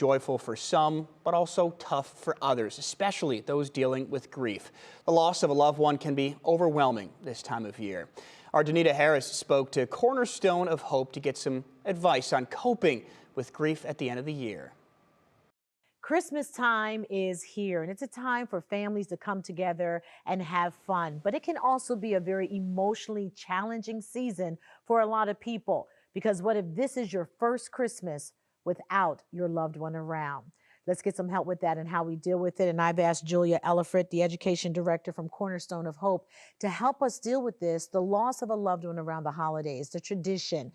Joyful for some, but also tough for others, especially those dealing with grief. The loss of a loved one can be overwhelming this time of year. Our Danita Harris spoke to Cornerstone of Hope to get some advice on coping with grief at the end of the year. Christmas time is here, and it's a time for families to come together and have fun. But it can also be a very emotionally challenging season for a lot of people, because what if this is your first Christmas without your loved one around? Let's get some help with that and how we deal with it. And I've asked Julia Ellifrit, the education director from Cornerstone of Hope, to help us deal with this, the loss of a loved one around the holidays, the tradition.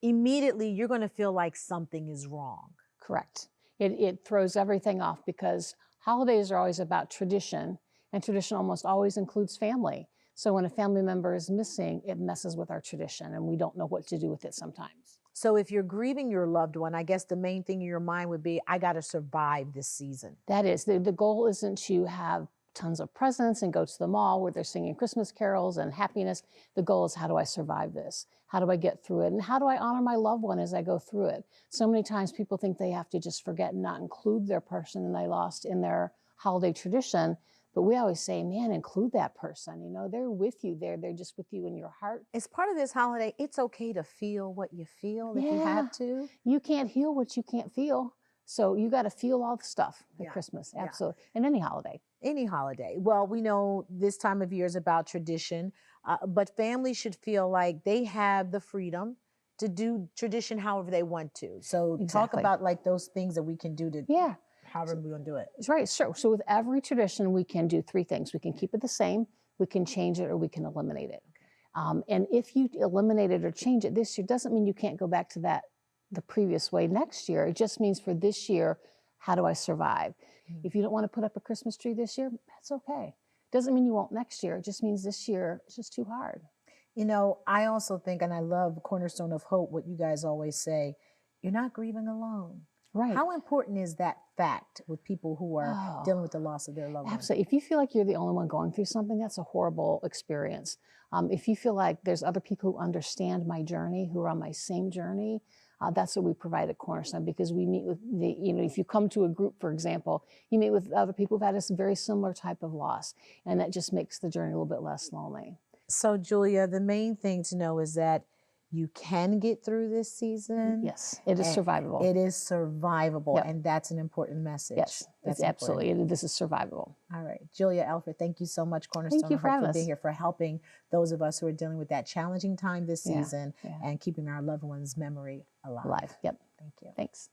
Immediately, you're going to feel like something is wrong. Correct. It throws everything off because holidays are always about tradition, and tradition almost always includes family. So when a family member is missing, it messes with our tradition, and we don't know what to do with it sometimes. So if you're grieving your loved one, I guess the main thing in your mind would be, I got to survive this season. That is, the goal isn't to have tons of presents and go to the mall where they're singing Christmas carols and happiness. The goal is, how do I survive this? How do I get through it? And how do I honor my loved one as I go through it? So many times people think they have to just forget and not include their person they lost in their holiday tradition. But we always say, man, include that person. You know, they're with you there. They're just with you in your heart. As part of this holiday, it's okay to feel what you feel if you have to. You can't heal what you can't feel. So you got to feel all the stuff at Christmas, absolutely, and any holiday. Any holiday. Well, we know this time of year is about tradition, but families should feel like they have the freedom to do tradition however they want to. So talk about like those things that we can do to however we're going to do it. That's right. So with every tradition, we can do three things. We can keep it the same, we can change it, or we can eliminate it. And if you eliminate it or change it this year, doesn't mean you can't go back to that the previous way next year. It just means for this year, how do I survive? If you don't want to put up a Christmas tree this year, that's okay. Doesn't mean you won't next year. It just means this year it's just too hard. You know, I also think, and I love Cornerstone of Hope, what you guys always say, you're not grieving alone. Right. How important is that fact with people who are dealing with the loss of their loved one? Absolutely. If you feel like you're the only one going through something, that's a horrible experience. If you feel like there's other people who understand my journey, who are on my same journey, that's what we provide at Cornerstone, because we meet with if you come to a group, for example, you meet with other people who've had a very similar type of loss, and that just makes the journey a little bit less lonely. So Julia, the main thing to know is that you can get through this season. Yes, it is survivable. It is survivable, and that's an important message. Yes, that's absolutely. This is survivable. All right, Julia Ellifrit, thank you so much, Cornerstone. Thank you for having us. Being here, for helping those of us who are dealing with that challenging time this season and keeping our loved ones' memory alive. Yep. Thank you. Thanks.